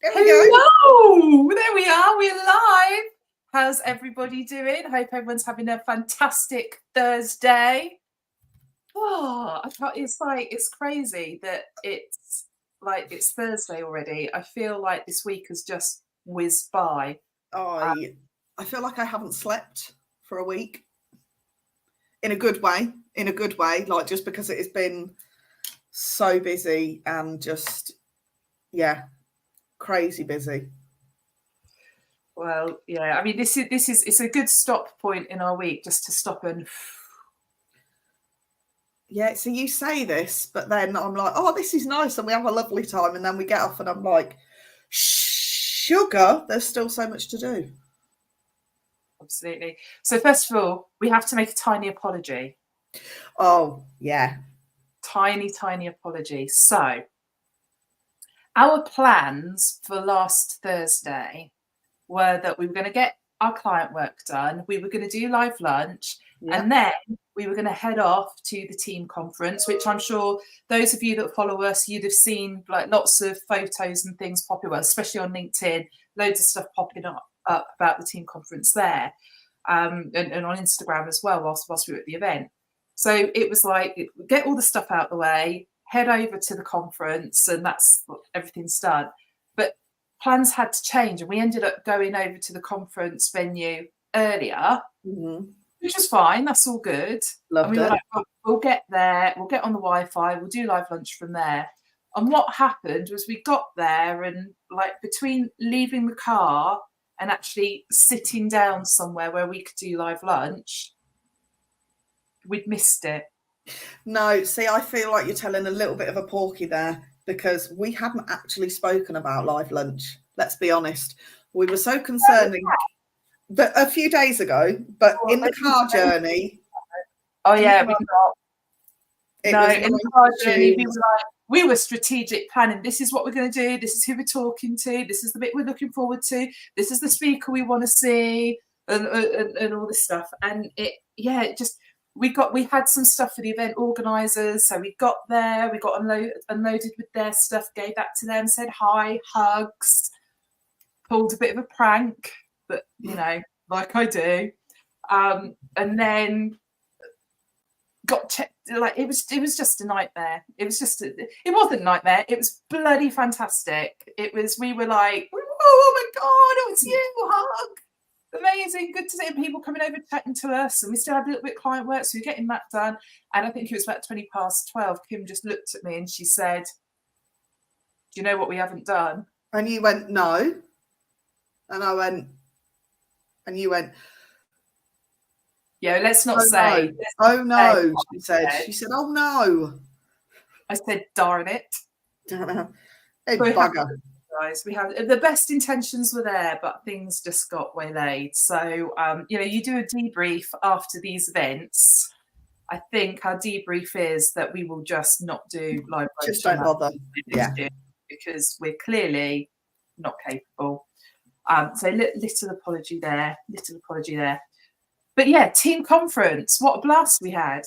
There we go. Hello! There we are. We're live. How's everybody doing? Hope everyone's having a fantastic Thursday. Oh, it's crazy that it's Thursday already. I feel like this week has just whizzed by. I feel like I haven't slept for a week. In a good way. Like, just because it has been so busy and just, yeah, crazy busy. Well, yeah. I mean, it's a good stop point in our week, just to stop and. Yeah, so you say this, but then I'm like, oh, this is nice, and we have a lovely time, and then we get off, and I'm like, sugar, there's still so much to do. Absolutely. So first of all, we have to make a tiny apology. Oh, yeah. Tiny apology. So our plans for last Thursday were that we were going to get our client work done, we were going to do live lunch, and then we were going to head off to the team conference, which I'm sure those of you that follow us, you'd have seen like lots of photos and things popping up, especially on LinkedIn, loads of stuff popping up about the team conference there, and on Instagram as well whilst we were at the event. So it was like, get all the stuff out of the way, head over to the conference, and that's everything's done. But plans had to change, and we ended up going over to the conference venue earlier, which was fine. That's all good. Loved and we were it. like, oh, we'll get there, we'll get on the Wi-Fi, we'll do live lunch from there. And what happened was we got there, and like between leaving the car and actually sitting down somewhere where we could do live lunch, we'd missed it. No, see, I feel like you're telling a little bit of a porky there, because we hadn't actually spoken about live lunch. Let's be honest. We were so concerned that a few days ago, but in the car journey. Oh yeah, we got. No, in the car journey, we were strategic planning. This is what we're going to do. This is who we're talking to. This is the bit we're looking forward to. This is the speaker we want to see, and all this stuff. And we had some stuff for the event organisers. So we got there, we got unloaded with their stuff, gave that to them, said hi, hugs, pulled a bit of a prank, but like I do, and then got checked. Like it was just a nightmare. It wasn't a nightmare. It was bloody fantastic. We were like, oh my god, it was you, hug. Amazing, good to see people coming over chatting to us, and we still had a little bit of client work, so we were getting that done. And I think it was about 12:20. Kim just looked at me and she said, do you know what we haven't done? And you went, no. And I went, and you went, yeah, let's not say. No. She said, oh no. I said, darn it. Hey, bugger. Guys, we have the best intentions were there, but things just got waylaid. So you do a debrief after these events. I think our debrief is that we will just not do live. Just don't bother. Yeah, because we're clearly not capable. So little apology there. But yeah, team conference. What a blast we had.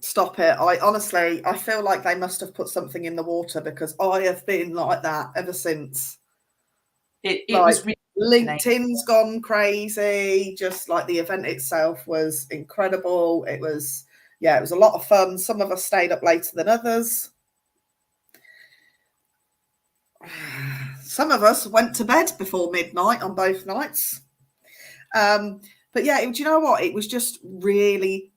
Stop it. I feel like they must have put something in the water, because I have been like that ever since. It was really LinkedIn's gone crazy. Just like the event itself was incredible. It was a lot of fun. Some of us stayed up later than others. Some of us went to bed before midnight on both nights. But yeah, do you know what? It was just really.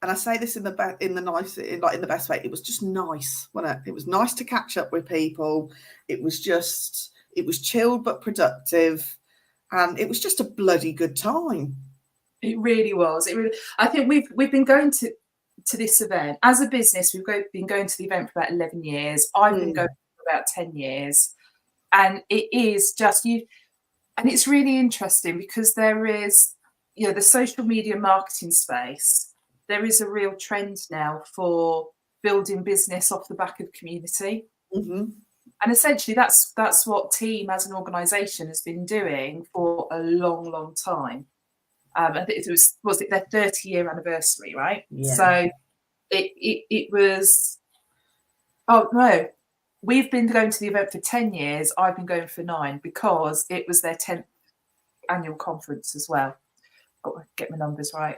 And I say this in the best way. It was just nice, wasn't it? It was nice to catch up with people. It was chilled but productive, and it was just a bloody good time. It really was. I think we've been going to this event as a business. We've been going to the event for about 11 years. I've been going for about 10 years, and it is just you. And it's really interesting because there is, the social media marketing space. There is a real trend now for building business off the back of community. Mm-hmm. And essentially that's what Team as an organisation has been doing for a long, long time. I think was it their 30-year anniversary, right? Yeah. So it was, oh no, we've been going to the event for 10 years. I've been going for 9 because it was their 10th annual conference as well. Got to get my numbers right.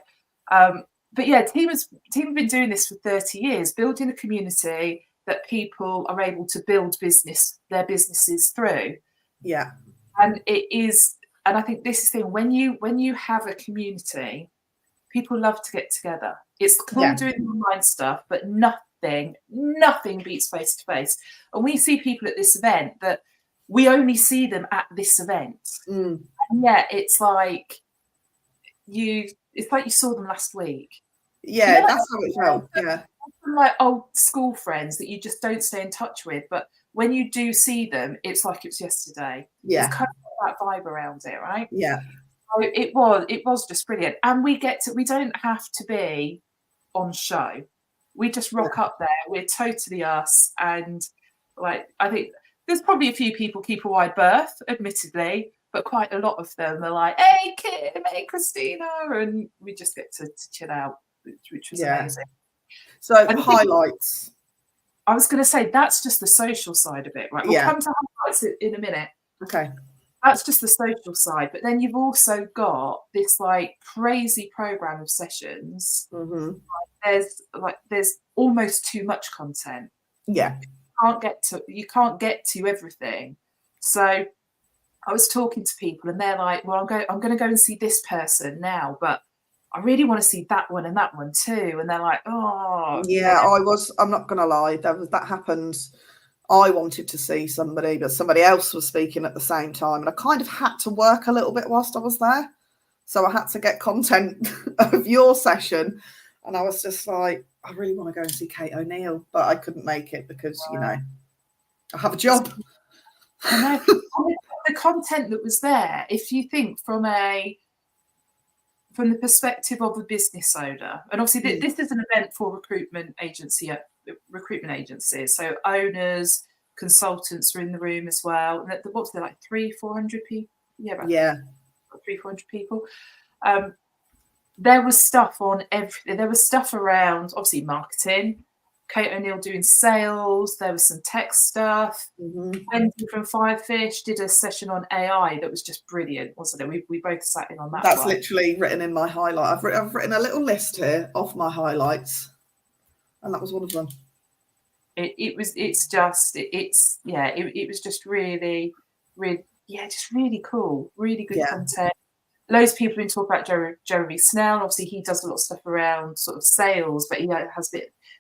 But yeah, team have been doing this for 30 years, building a community that people are able to build their businesses through. Yeah. And it is, and I think this is the thing, when you have a community, people love to get together. It's cool doing online stuff, but nothing beats face to face. And we see people at this event that we only see them at this event. And yeah, it's like you saw them last week. Yeah, that's how it felt. Yeah. Like old school friends that you just don't stay in touch with, but when you do see them, it's like it's yesterday. Yeah. It's kind of that vibe around it, right? Yeah. So it was just brilliant. And we don't have to be on show. We just rock up there. We're totally us. And like, I think there's probably a few people keep a wide berth, admittedly, but quite a lot of them are like, hey, Kim, hey, Christina. And we just get to chill out, which was amazing. So highlights. I was going to say, that's just the social side of it, right? We'll come to highlights in a minute. Okay. That's just the social side. But then you've also got this like crazy program of sessions. There's almost too much content. Yeah. You can't get to everything. So I was talking to people and they're like, well, I'm going to go and see this person now, but I really want to see that one and that one too. And they're like, oh. Yeah, I'm not going to lie. That happened. I wanted to see somebody, but somebody else was speaking at the same time. And I kind of had to work a little bit whilst I was there. So I had to get content of your session. And I was just like, I really want to go and see Kate O'Neill, but I couldn't make it because, I have a job. I know. The content that was there, if you think from the perspective of a business owner, and obviously this is an event for recruitment agencies, so owners, consultants are in the room as well. And what's there, like 300-400 people? Yeah, 300-400 people. There was stuff on everything. There was stuff around, obviously, marketing. Kate O'Neill doing sales. There was some tech stuff. Wendy from Firefish did a session on AI that was just brilliant, wasn't it? We both sat in on that. That's literally written in my highlight. I've written a little list here of my highlights, and that was one of them. It was just really just really cool, really good content. Loads of people have been talking about Jeremy Snell. Obviously, he does a lot of stuff around sort of sales, but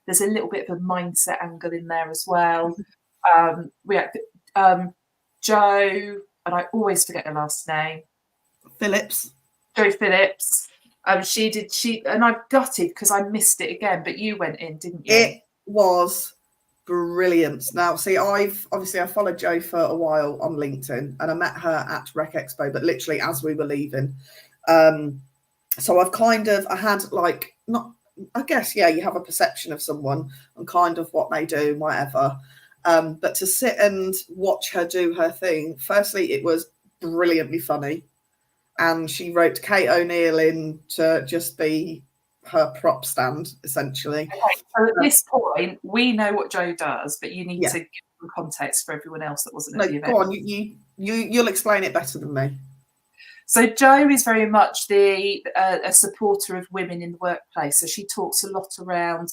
there's a little bit of a mindset angle in there as well. We had Joe, and I always forget her last name. Joe Phillips. And I'm gutted because I missed it again, but you went in, didn't you? It was brilliant. Now, see, I followed Jo for a while on LinkedIn, and I met her at Rec Expo, but literally as we were leaving. So I had like, not, I guess, you have a perception of someone and kind of what they do, whatever. But to sit and watch her do her thing, firstly, it was brilliantly funny. And she wrote Kate O'Neill in to just be her prop stand, essentially. Okay, so at this point, we know what Jo does, but you need to give some context for everyone else that wasn't at the event. Go on, you'll explain it better than me. So Jo is very much a supporter of women in the workplace. So she talks a lot around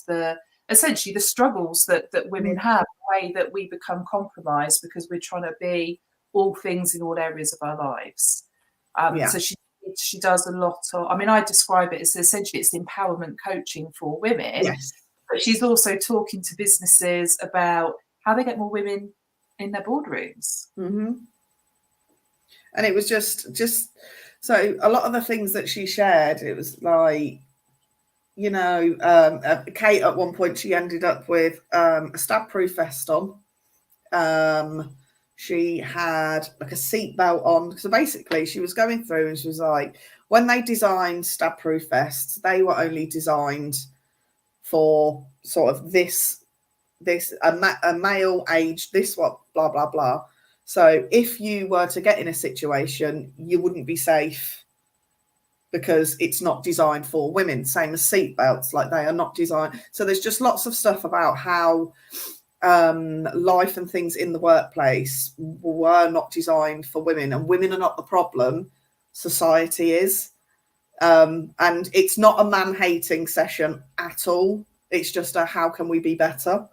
essentially the struggles that women have, the way that we become compromised because we're trying to be all things in all areas of our lives. So she does a lot of, I describe it as essentially it's empowerment coaching for women. Yes. But she's also talking to businesses about how they get more women in their boardrooms. And it was just so a lot of the things that she shared, it was like, Kate at one point, she ended up with a stab-proof vest on. She had like a seatbelt on. So basically she was going through and she was like, when they designed stab-proof vests, they were only designed for sort of a male age, this what, blah, blah, blah. So if you were to get in a situation, you wouldn't be safe because it's not designed for women. Same as seatbelts, like they are not designed. So there's just lots of stuff about how life and things in the workplace were not designed for women, and women are not the problem, society is. And it's not a man-hating session at all. It's just a how can we be better.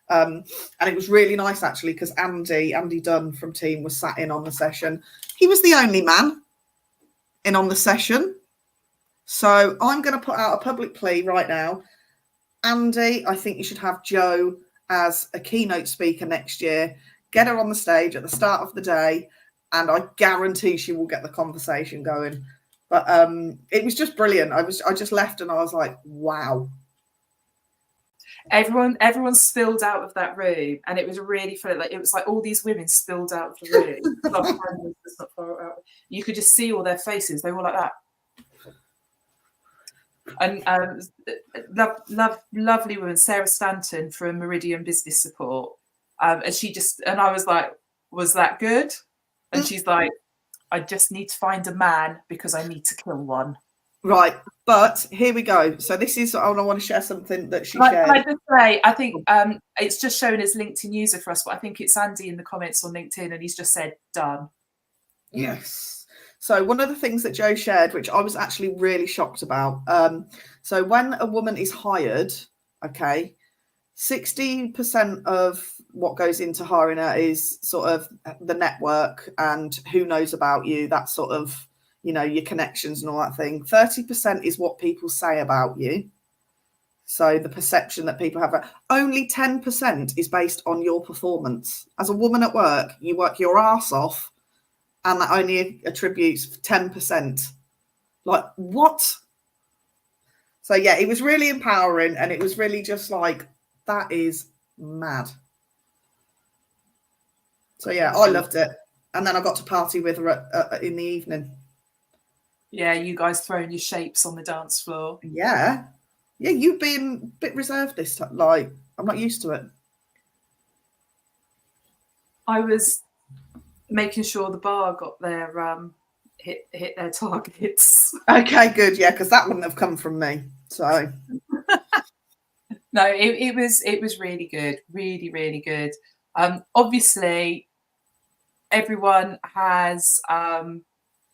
And it was really nice, actually, because Andy Dunn from Team was sat in on the session. He was the only man in on the session. So I'm going to put out a public plea right now. Andy, I think you should have Jo as a keynote speaker next year. Get her on the stage at the start of the day, and I guarantee she will get the conversation going. But it was just brilliant. I just left and I was like, wow. Everyone spilled out of that room, and it was really funny. Like, it was like all these women spilled out of the room. You could just see all their faces. They were like that. And lovely woman, Sarah Stanton from Meridian Business Support, and I was like, was that good? And she's like, I just need to find a man because I need to kill one. Right, but here we go. So this is, I want to share something that she shared. Can I just say, I think it's just showing as LinkedIn user for us, but I think it's Andy in the comments on LinkedIn, and he's just said, done. Yes. So one of the things that Jo shared, which I was actually really shocked about. So when a woman is hired, okay, 60% of what goes into hiring her is sort of the network and who knows about you, that sort of, you know, your connections and all that thing. 30% is what people say about you. So the perception that people have. Only 10% is based on your performance. As a woman at work, you work your ass off, and that only attributes 10%. Like, what? So, yeah, it was really empowering, and it was really just like, that is mad. So, yeah, I loved it. And then I got to party with her in the evening. Yeah, you guys throwing your shapes on the dance floor. Yeah. Yeah, you've been a bit reserved this time. Like, I'm not used to it. I was making sure the bar got their hit their targets. Okay, good. Yeah, because that wouldn't have come from me. So no, it was really good, really, really good. Obviously, everyone has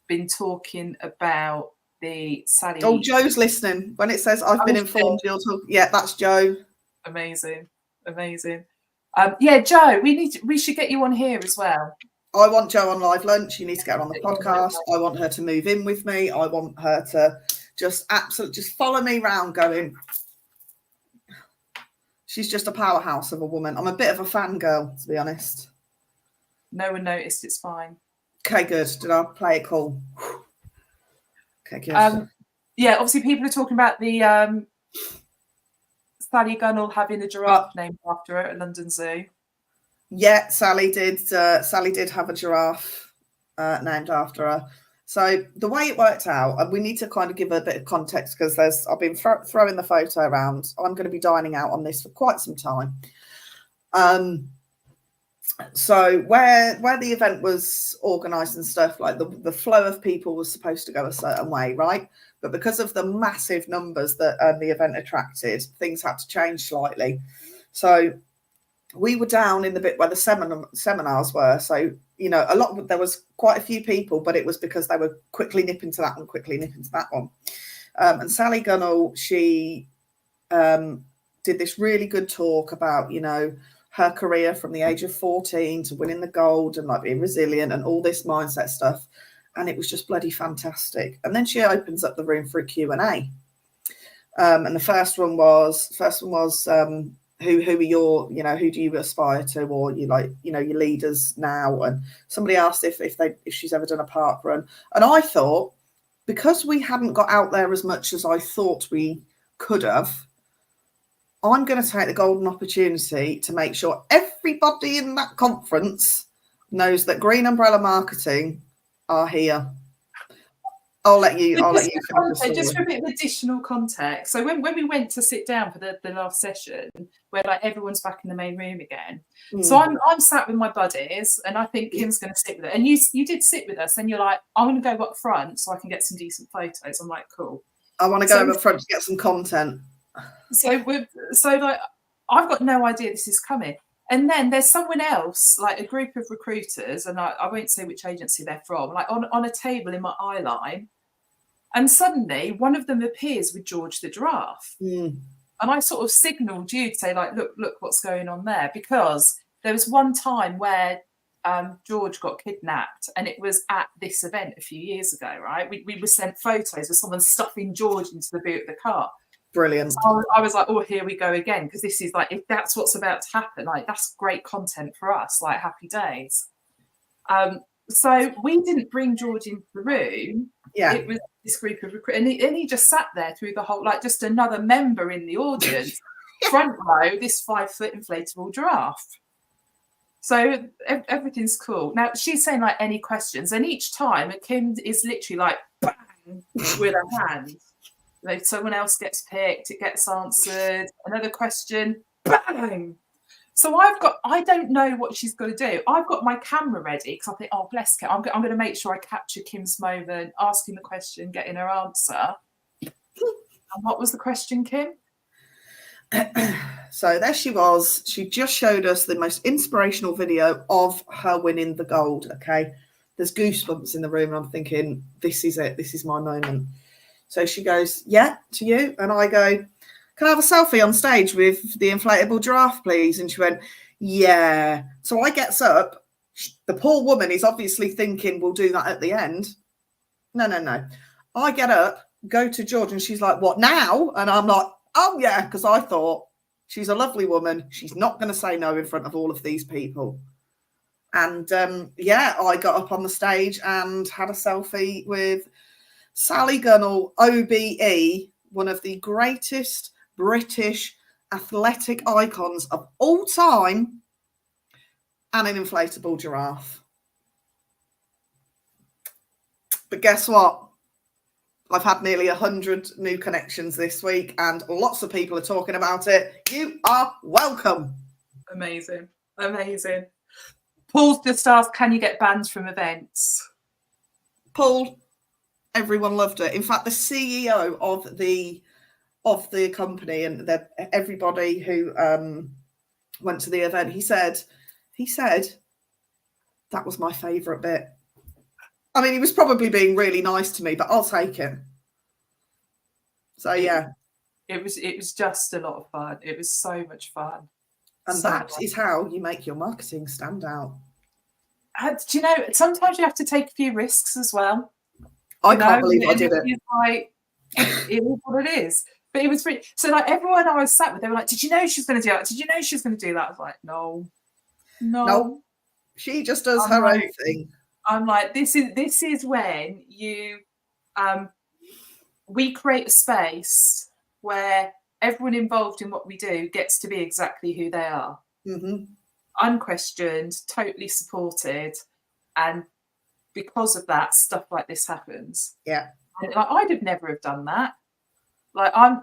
been talking about the Sally. Oh, Jo's listening. When it says I've been informed, you'll talk. Yeah, that's Jo. Amazing. Yeah, Jo, we should get you on here as well. I want Jo on Live Lunch. You need to get her on the podcast. I want her to move in with me. I want her to just follow me around going. She's just a powerhouse of a woman. I'm a bit of a fangirl, to be honest. No one noticed. It's fine. Okay, good. Did I play it cool? Okay, good. Yeah, obviously people are talking about the Sally Gunnell having a giraffe named after her at London Zoo. Yeah, Sally did have a giraffe named after her. So the way it worked out, and we need to kind of give a bit of context because I've been throwing the photo around. I'm going to be dining out on this for quite some time. So where the event was organised and stuff, like the flow of people was supposed to go a certain way, right? But because of the massive numbers that the event attracted, things had to change slightly. So we were down in the bit where the seminars were. So, you know, there was quite a few people, but it was because they were quickly nipping to that one, and Sally Gunnell, she did this really good talk about, you know, her career from the age of 14 to winning the gold and like being resilient and all this mindset stuff. And it was just bloody fantastic. And then she opens up the room for a Q&A. And the first one was who are your, you know, who do you aspire to, or you like, you know, your leaders now? And somebody asked if she's ever done a park run. And I thought, because we hadn't got out there as much as I thought we could have, I'm going to take the golden opportunity to make sure everybody in that conference knows that Green Umbrella Marketing are here. I'll let you just for a bit of additional context. So when we went to sit down for the last session, where like everyone's back in the main room again, so I'm sat with my buddies, and I think Kim's going to sit with it. And you did sit with us, and you're like, I'm going to go up front so I can get some decent photos. I'm like, cool. I want to go up front to get some content. So like, I've got no idea this is coming. And then there's someone else, like a group of recruiters, and I won't say which agency they're from, like on a table in my eye line. And suddenly one of them appears with George the giraffe. Mm. And I sort of signalled you to say, like, look what's going on there. Because there was one time where George got kidnapped, and it was at this event a few years ago, right? We were sent photos of someone stuffing George into the boot of the car. Brilliant. So I was like, oh, here we go again, because this is like, if that's what's about to happen, like that's great content for us, like happy days. So we didn't bring George into the room. Yeah. It was this group of recruiters, and he just sat there through the whole, like just another member in the audience, front row, this 5-foot inflatable giraffe. So everything's cool. Now she's saying like any questions, and each time Kim is literally like bang with her hand. Like someone else gets picked, it gets answered. Another question, bang. So I don't know what she's going to do. I've got my camera ready because I think, oh, bless Kim. I'm going to make sure I capture Kim's moment, asking the question, getting her answer. And what was the question, Kim? So there she was. She just showed us the most inspirational video of her winning the gold. Okay. There's goosebumps in the room. I'm thinking, this is it. This is my moment. So she goes, yeah, to you. And I go, can I have a selfie on stage with the inflatable giraffe, please? And she went, yeah. So I gets up. The poor woman is obviously thinking we'll do that at the end. No. I get up, go to George, and she's like, what now? And I'm like, oh, yeah, because I thought she's a lovely woman. She's not going to say no in front of all of these people. And, I got up on the stage and had a selfie with Sally Gunnell, OBE, one of the greatest British athletic icons of all time, and an inflatable giraffe. But guess what? I've had nearly 100 new connections this week, and lots of people are talking about it. You are welcome. Amazing. Paul just asked, can you get banned from events? Paul, everyone loved it. In fact, the CEO of the company and everybody who went to the event, he said that was my favourite bit. I mean, he was probably being really nice to me, but I'll take it. So yeah, it was just a lot of fun. It was so much fun, and that is how you make your marketing stand out. Do you know? Sometimes you have to take a few risks as well. I can't believe I did it. It is what it is. But it was really, so like everyone I was sat with, they were like, "Did you know she was going to do that? Did you know she was going to do that?" I was like, "No." She just does her own thing. I'm like, this is when you we create a space where everyone involved in what we do gets to be exactly who they are. Mm-hmm. Unquestioned, totally supported, and because of that, stuff like this happens. Yeah, and, like, I'd have never have done that. Like I'm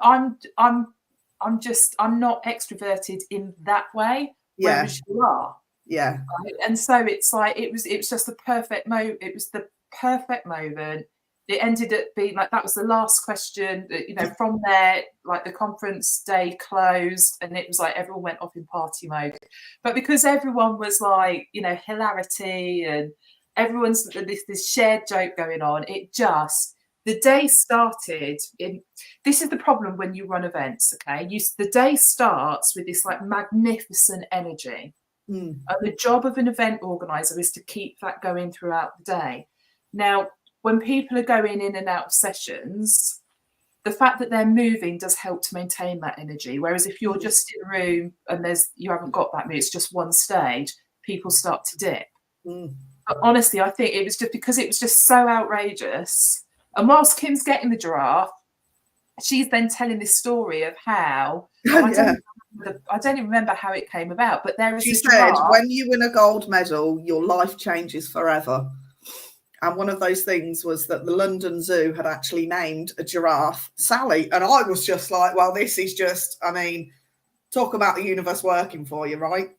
not extroverted in that way. Yeah, whereas you are. Yeah, right? And so it's like it was just the perfect moment. It was the perfect moment. It ended up being like that was the last question. You know, from there, like the conference day closed, and it was like everyone went off in party mode. But because everyone was like, you know, hilarity and everyone's this shared joke going on, it just the day started in. This is the problem when you run events. Okay, the day starts with this like magnificent energy. And the job of an event organizer is to keep that going throughout the day. Now, when people are going in and out of sessions, the fact that they're moving does help to maintain that energy. Whereas if you're just in a room and you haven't got that mood, it's just one stage, people start to dip. But honestly, I think it was just because it was just so outrageous. And whilst Kim's getting the giraffe, she's then telling this story of how I don't even remember how it came about, but she said, when you win a gold medal, your life changes forever. And one of those things was that the London Zoo had actually named a giraffe Sally. And I was just like, well, this is just, I mean, talk about the universe working for you, right?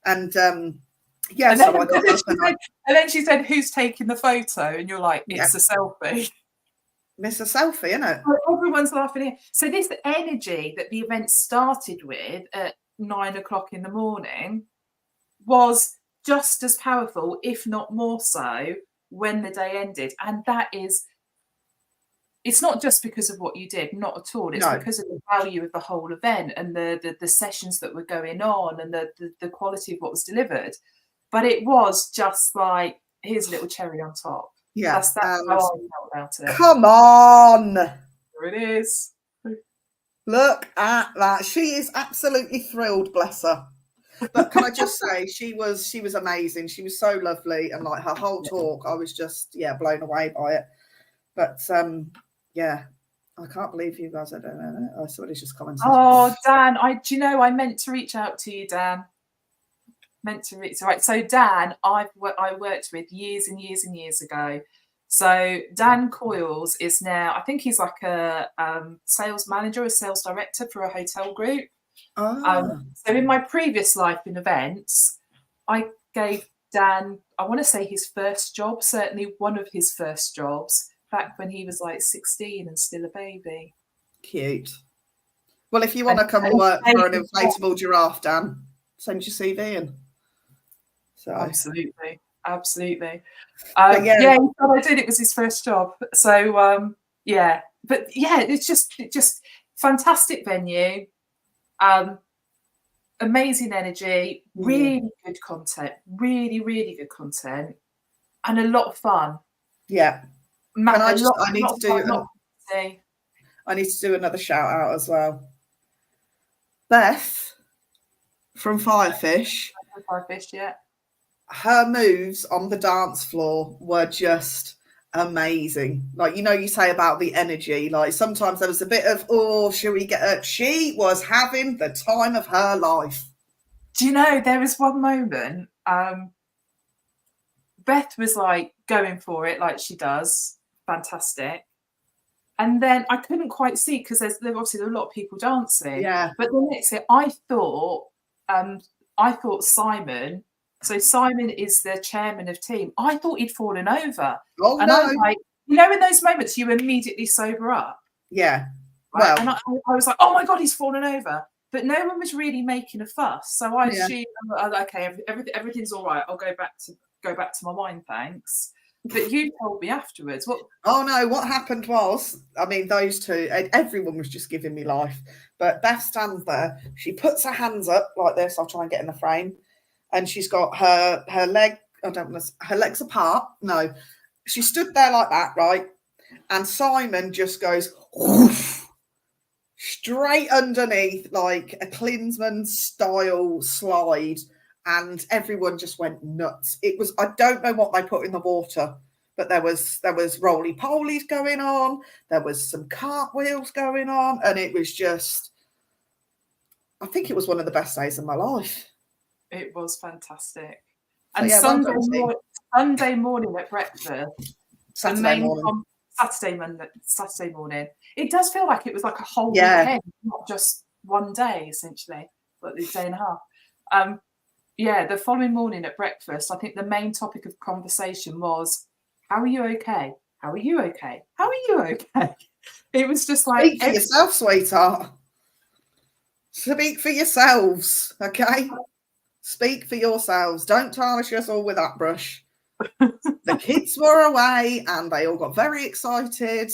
And and then she said, who's taking the photo? And you're like, it's a selfie. It's a selfie, isn't it? Everyone's laughing here. So this energy that the event started with at 9 o'clock in the morning was just as powerful, if not more so, when the day ended. And that is, it's not just because of what you did, not at all. It's because of the value of the whole event and the sessions that were going on and the quality of what was delivered. But it was just like, here's a little cherry on top. Yeah, that's how I felt about it. Come on, there it is. Look at that. She is absolutely thrilled, bless her. But can I just say, she was amazing. She was so lovely, and like her whole talk, I was just blown away by it. But yeah, I can't believe you guys. I don't know. Oh, somebody's just commented. Oh, Dan, do you know I meant to reach out to you, Dan. Meant to reach. Right. So Dan, I worked with years and years and years ago. So Dan Coyles is now, I think he's like a sales manager, a sales director for a hotel group. So in my previous life in events, I gave Dan, I want to say his first job, certainly one of his first jobs, back when he was like 16 and still a baby. Cute. Well, if you want to come and work for an inflatable giraffe, Dan, send your CV in. So absolutely. I did. It was his first job. So but yeah, it's just fantastic venue, amazing energy, really good content, really good content, and a lot of fun. Yeah, I need to do another shout out as well. Beth from Firefish. Yeah. Her moves on the dance floor were just amazing. Like, you say about the energy, like sometimes there was a bit of, should we get her? She was having the time of her life. Do you know, there was one moment, Beth was like going for it like she does. Fantastic. And then I couldn't quite see, because there were a lot of people dancing. Yeah. But the next thing I thought Simon. So Simon is the chairman of team. I thought he'd fallen over. Oh, and no. I was like, in those moments you immediately sober up. Yeah. Right? Well, and I was like, oh my God, he's fallen over. But no one was really making a fuss. So I assumed, okay, everything's all right. I'll go back to my wine, thanks. But you told me afterwards. What? Oh no, what happened was, those two, everyone was just giving me life. But Beth stands there. She puts her hands up like this. I'll try and get in the frame. And she's got her leg, her legs apart. No, she stood there like that, right? And Simon just goes whoosh, straight underneath, like a Klinsmann style slide. And everyone just went nuts. It was, I don't know what they put in the water, but there was roly-polies going on. There was some cartwheels going on. And it was just, I think it was one of the best days of my life. It was fantastic. And Sunday morning at breakfast, Saturday morning, it does feel like it was like a whole weekend, not just one day, essentially, but a day and a half. The following morning at breakfast, I think the main topic of conversation was, how are you okay? How are you okay? How are you okay? It was just like... Speak for yourself, sweetheart. Speak for yourselves, okay? Speak for yourselves. Don't tarnish us all with that brush. The kids were away and they all got very excited.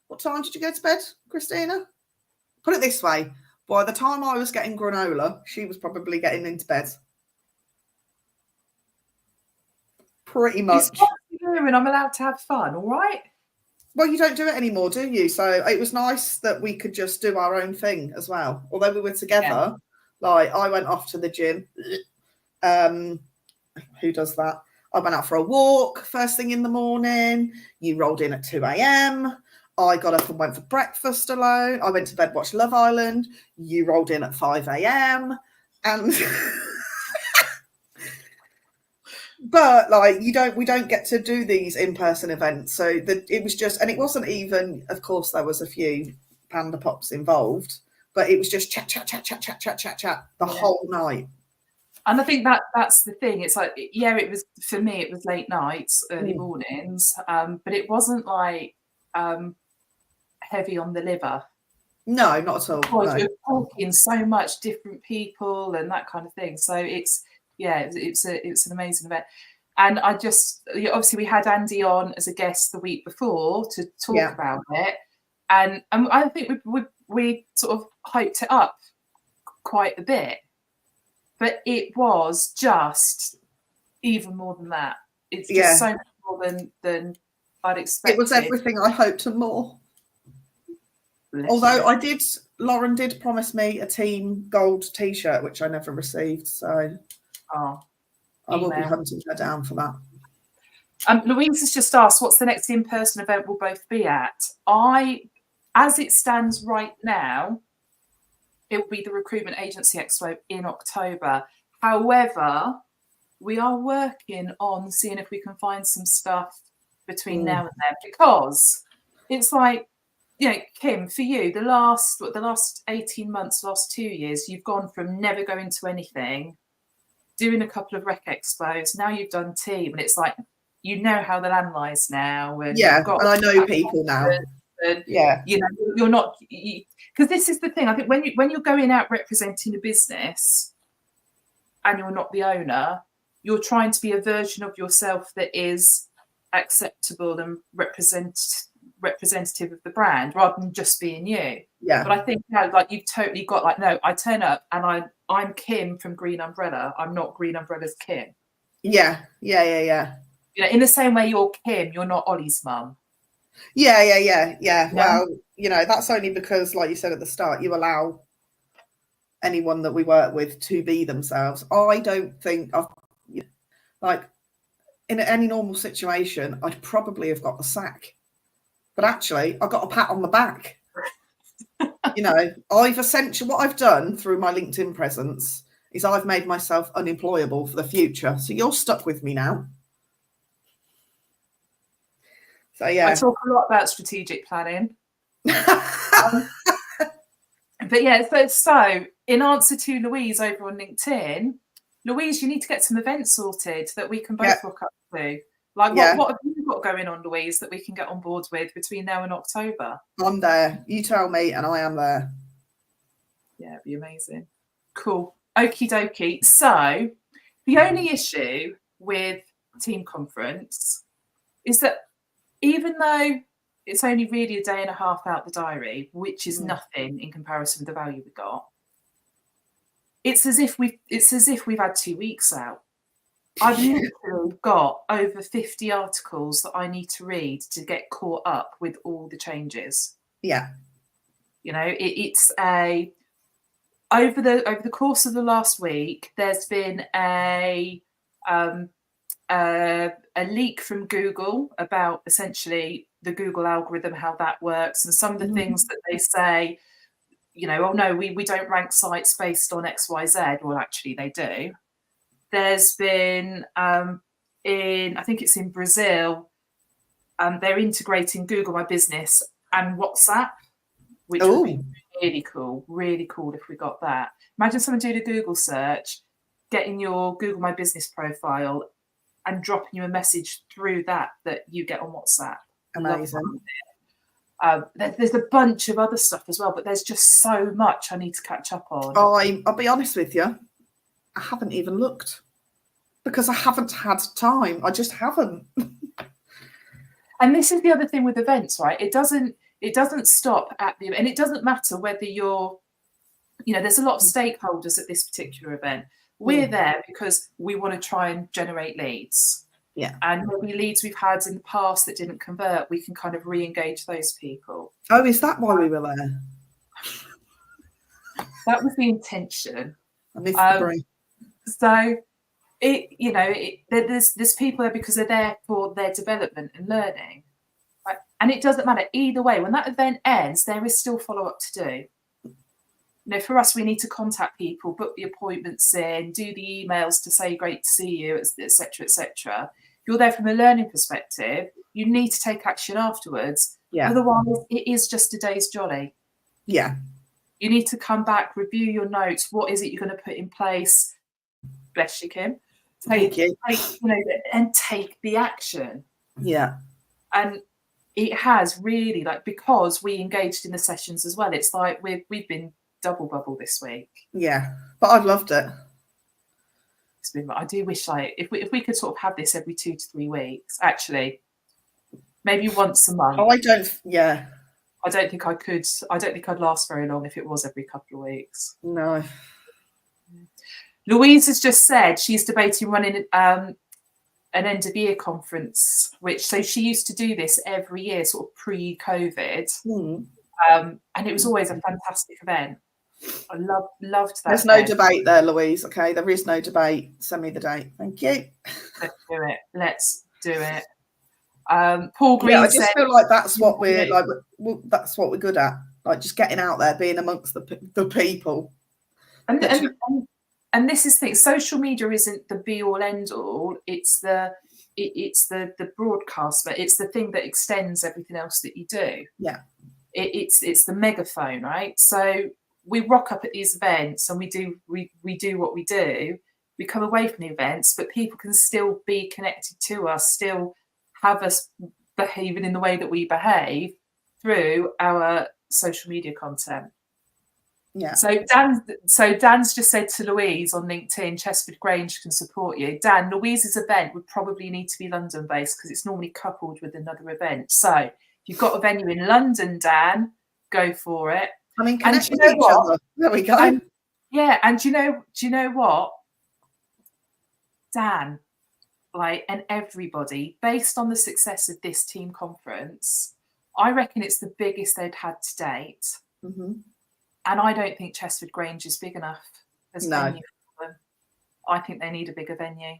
What time did you go to bed, Christina? Put it this way. By the time I was getting granola, she was probably getting into bed. Pretty much. And I'm allowed to have fun, all right? Well, you don't do it anymore, do you? So it was nice that we could just do our own thing as well. Although we were together, like I went off to the gym. Who does that? I went out for a walk first thing in the morning. You rolled in at 2 a.m. I got up and went for breakfast alone. I went to bed, watched Love Island. You rolled in at 5 a.m. And but like we don't get to do these in-person events. So it was just, and it wasn't even, of course, there was a few Panda Pops involved, but it was just chat the whole night. And I think that's the thing. It's like, it was, for me, it was late nights, early mornings, but it wasn't like heavy on the liver. No, not at all. Because you're talking so much different people and that kind of thing. So it's Yeah, it's an amazing event. And I just, obviously we had Andy on as a guest the week before to talk about it. And I think we sort of hyped it up quite a bit. But it was just even more than that. It's just so much more than I'd expected. It was everything I hoped and more. Although Lauren did promise me a Team Gold T-shirt, which I never received. So I will be hunting her down for that. Louise has just asked, what's the next in-person event we'll both be at? As it stands right now, it will be the Recruitment Agency Expo in October. However, we are working on seeing if we can find some stuff between now and then, because it's like, Kim, for you, the last 18 months, last 2 years, you've gone from never going to anything, doing a couple of rec expos, now you've done team, and it's like, you know how the land lies now. And and I know people now. And, you're not, because this is the thing, I think when you're going out representing a business and you're not the owner, you're trying to be a version of yourself that is acceptable and representative of the brand, rather than just being you. But I think now, like, you've totally got, like, no, I turn up and I'm Kim from Green Umbrella. I'm not Green Umbrella's Kim. Yeah. In the same way you're Kim, you're not Ollie's mum. Yeah. Well, that's only because, like you said at the start, you allow anyone that we work with to be themselves. I don't think in any normal situation, I'd probably have got the sack. But actually, I got a pat on the back. What I've done through my LinkedIn presence is I've made myself unemployable for the future. So you're stuck with me now. So yeah, I talk a lot about strategic planning. But yeah, so in answer to Louise over on LinkedIn, Louise, you need to get some events sorted that we can both look up to. Like, what have you got going on, Louise, that we can get on board with between now and October? I'm there. You tell me, and I am there. Yeah, it'd be amazing. Cool. Okie dokie. So the only issue with Team Conference is that even though it's only really a day and a half out the diary, which is nothing in comparison with the value we got, it's as if we've had 2 weeks out. I've literally got over 50 articles that I need to read to get caught up with all the changes. Yeah. It's over the course of the last week, there's been a leak from Google about essentially the Google algorithm, how that works, and some of the things that they say, oh no, we don't rank sites based on XYZ. Well, actually they do. There's been I think it's in Brazil, they're integrating Google My Business and WhatsApp, which would be really cool if we got that. Imagine someone doing a Google search, getting your Google My Business profile and dropping you a message through that you get on WhatsApp. Amazing. There's a bunch of other stuff as well, but there's just so much I need to catch up on. I'll be honest with you, I haven't even looked because I haven't had time. I just haven't. And this is the other thing with events, right? It doesn't stop at the event, and it doesn't matter whether you're, there's a lot of stakeholders at this particular event. We're there because we want to try and generate leads. Yeah. And maybe leads we've had in the past that didn't convert, we can kind of re-engage those people. Oh, is that why we were there? That was the intention. I missed the break. So there's people there because they're there for their development and learning. Right? And it doesn't matter either way. When that event ends, there is still follow-up to do. For us, we need to contact people, book the appointments in, do the emails to say great to see you, etc., etc. If you're there from a learning perspective, you need to take action afterwards. Yeah. Otherwise, it is just a day's jolly. Yeah. You need to come back, review your notes. What is it you're going to put in place? Bless you, Kim. Thank you. And take the action. Yeah. And it has really, because we engaged in the sessions as well, it's like we've been double bubble this week. Yeah, but I've loved it. It's been. I do wish if we could sort of have this every 2 to 3 weeks, actually, maybe once a month. Oh, I don't. Yeah. I don't think I could. I don't think I'd last very long if it was every couple of weeks. No. Louise has just said she's debating running an end of year conference, so she used to do this every year, sort of pre-COVID, and it was always a fantastic event. I loved that. There's no debate there, Louise. Okay, there is no debate. Send me the date. Thank you. Let's do it. Paul Green. Yeah, I just feel like that's what we're like. That's what we're good at. Like just getting out there, being amongst the people. And this is the thing. Social media isn't the be all end all. It's the broadcast, but it's the thing that extends everything else that you do. Yeah. It's the megaphone, right? So we rock up at these events and we do what we do. We come away from the events, but people can still be connected to us, still have us behaving in the way that we behave through our social media content. Yeah. So Dan's just said to Louise on LinkedIn, Chesford Grange can support you. Dan, Louise's event would probably need to be London based because it's normally coupled with another event. So if you've got a venue in London, Dan, go for it. I mean, connect with each other. There we go. And do you know what? Dan, and everybody, based on the success of this team conference, I reckon it's the biggest they'd had to date. Mm-hmm. And I don't think Chesford Grange is big enough as a venue for them. I think they need a bigger venue.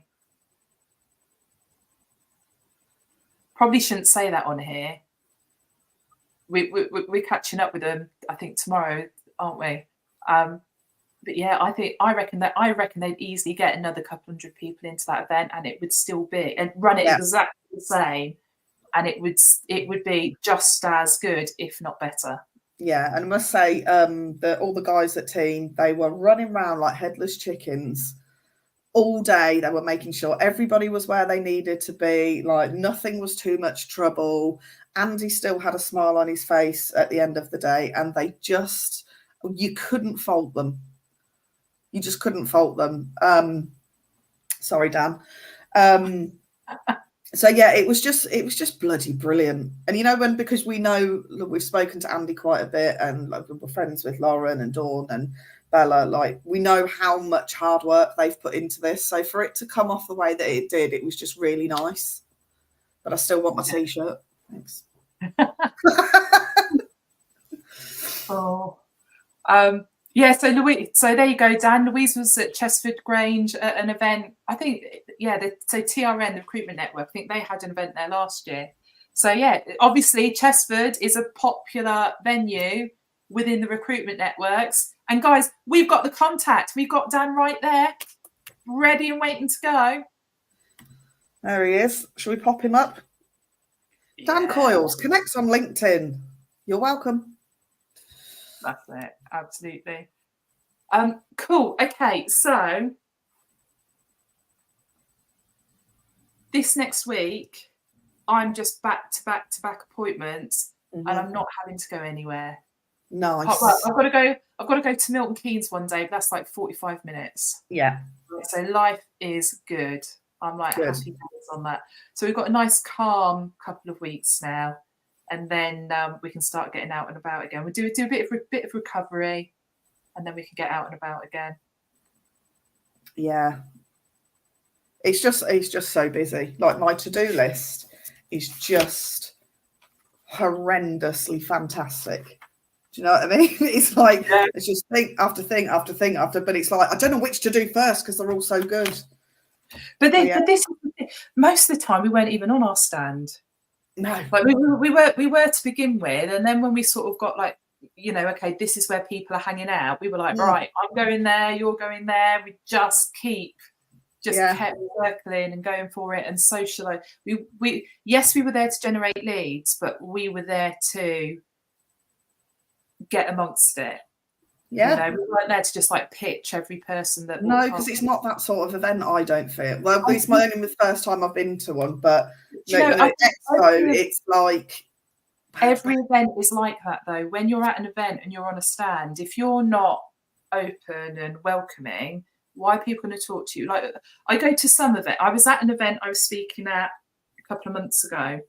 Probably shouldn't say that on here. We're catching up with them, I think, tomorrow, aren't we? But yeah, I reckon they'd easily get another couple hundred people into that event, and it would still be and run it exactly the same, and it would be just as good, if not better. Yeah, and I must say that all the guys at team, they were running around like headless chickens all day. They were making sure everybody was where they needed to be, like nothing was too much trouble. Andy still had a smile on his face at the end of the day, and you couldn't fault them. You just couldn't fault them. Sorry, Dan. So yeah, it was just bloody brilliant. And because we know, look, we've spoken to Andy quite a bit, and we're friends with Lauren and Dawn and Bella, we know how much hard work they've put into this. So for it to come off the way that it did, it was just really nice. But I still want my t-shirt. Thanks. Yeah, so there you go, Dan. Louise was at Chesford Grange at an event. I think, so TRN, the Recruitment Network, I think they had an event there last year. So yeah, obviously Chesford is a popular venue within the recruitment networks. And guys, we've got the contact. We've got Dan right there, ready and waiting to go. There he is. Shall we pop him up? Yeah. Dan Coyles, connect on LinkedIn. You're welcome. That's it. Absolutely. Cool. Okay, so this next week, I'm just back to back appointments, and I'm not having to go anywhere. Nice. I've got to go to Milton Keynes one day, but that's like 45 minutes. Yeah. So life is good. I'm happy on that. So we've got a nice calm couple of weeks now, and then we can start getting out and about again. We do a bit of recovery, and then we can get out and about again. Yeah. It's just so busy. Like my to-do list is just horrendously fantastic. Do you know what I mean? It's like it's just thing after thing after thing after, but it's like I don't know which to do first because they're all so good. But this most of the time we weren't even on our stand. No, like we were to begin with, and then when we sort of got like, okay, this is where people are hanging out. We were like, right, I'm going there, you're going there. We just kept circling and going for it and socialize. We were there to generate leads, but we were there to get amongst it. Yeah, we weren't there to just like pitch every person that. No, because it's not that sort of event. I don't feel. Well, it's only the first time I've been to one, but it's like every event is like that though. When you're at an event and you're on a stand, if you're not open and welcoming, Why are people going to talk to you? Like, I go to some of it. I was at an event I was speaking at a couple of months ago,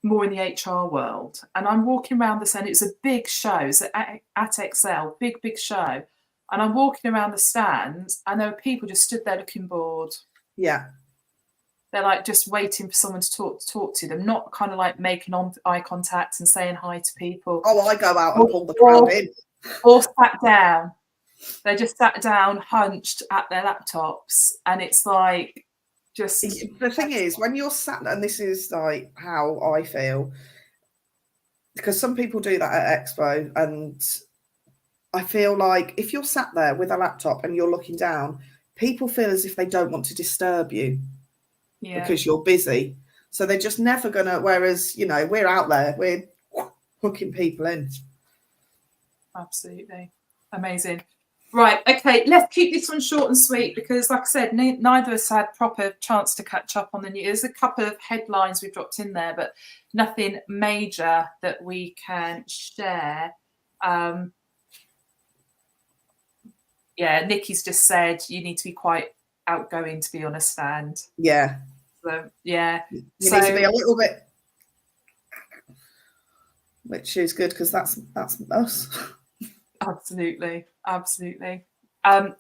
more in the HR world, and I'm walking around the stand. It was a big show. It was at Excel, big show. And I'm walking around the stands, and there were people just stood there looking bored. Yeah. They're like just waiting for someone to talk to them, not kind of like making eye contact and saying hi to people. Oh, I go out and pull the crowd in. Or sat down. They just sat down, hunched at their laptops, and it's like just. The thing is, when you're sat, and this is like how I feel, because some people do that at Expo, and I feel like if you're sat there with a laptop and you're looking down, people feel as if they don't want to disturb you because you're busy. So they're just never going to, whereas, you know, we're out there, we're hooking people in. Absolutely. Amazing. Right. Okay. Let's keep this one short and sweet because, like I said, neither of us had proper chance to catch up on the news. There's a couple of headlines we've dropped in there, but nothing major that we can share. Yeah, Nikki's just said you need to be quite outgoing to be on a stand. Yeah. So, yeah. You need to be a little bit, which is good because that's us. Absolutely.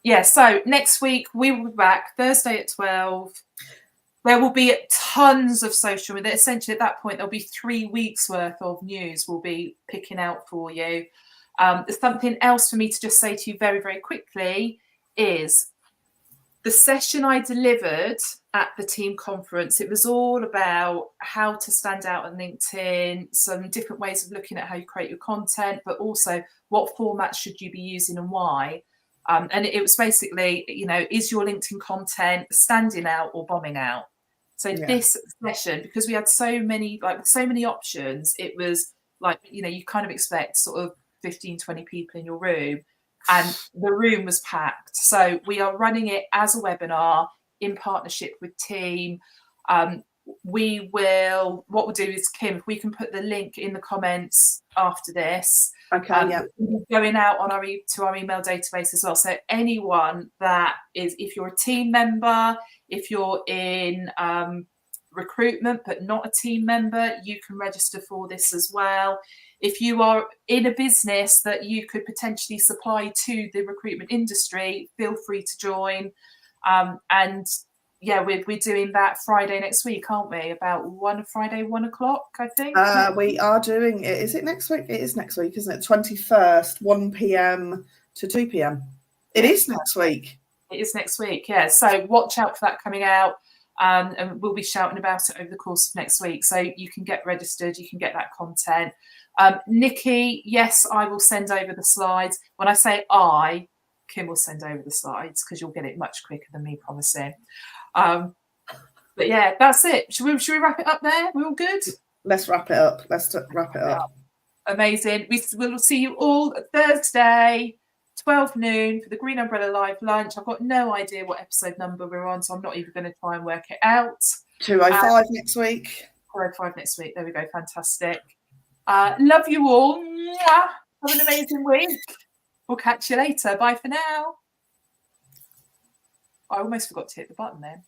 Yeah, so next week we will be back Thursday at 12. There will be tons of social media. Essentially, at that point, there'll be 3 weeks worth of news we'll be picking out for you. There's something else for me to just say to you very, very quickly is the session I delivered at the team conference. It was all about how to stand out on LinkedIn, some different ways of looking at how you create your content, but also what format should you be using and why. And it was basically, you know, is your LinkedIn content standing out or bombing out? So this session, because we had so many options, it was like, you know, you kind of expect sort of 15, 20 people in your room, and the room was packed. So we are running it as a webinar in partnership with Team. What we'll do is, Kim, if we can put the link in the comments after this. Okay, going out on to our email database as well. So anyone that is, if you're a team member, if you're in recruitment but not a team member, you can register for this as well. If you are in a business that you could potentially supply to the recruitment industry, feel free to join. And yeah, we're doing that Friday next week, aren't we? About Friday, 1 o'clock, I think. We are doing it. Is it next week? It is next week, isn't it? 21st, 1 p.m. to 2 p.m. It is next week. It is next week, yeah. So watch out for that coming out. And we'll be shouting about it over the course of next week. So you can get registered, you can get that content. Nikki, yes, I will send over the slides. When I say Kim will send over the slides because you'll get it much quicker than me promising. But yeah, that's it. Should we wrap it up there? We're all good? Let's wrap it up. Amazing. We'll see you all Thursday, 12 noon for the Green Umbrella Live lunch. I've got no idea what episode number we're on, so I'm not even going to try and work it out. 205 next week. 205 next week. There we go. Fantastic. Love you all. Have an amazing week. We'll catch you later. Bye for now. I almost forgot to hit the button then.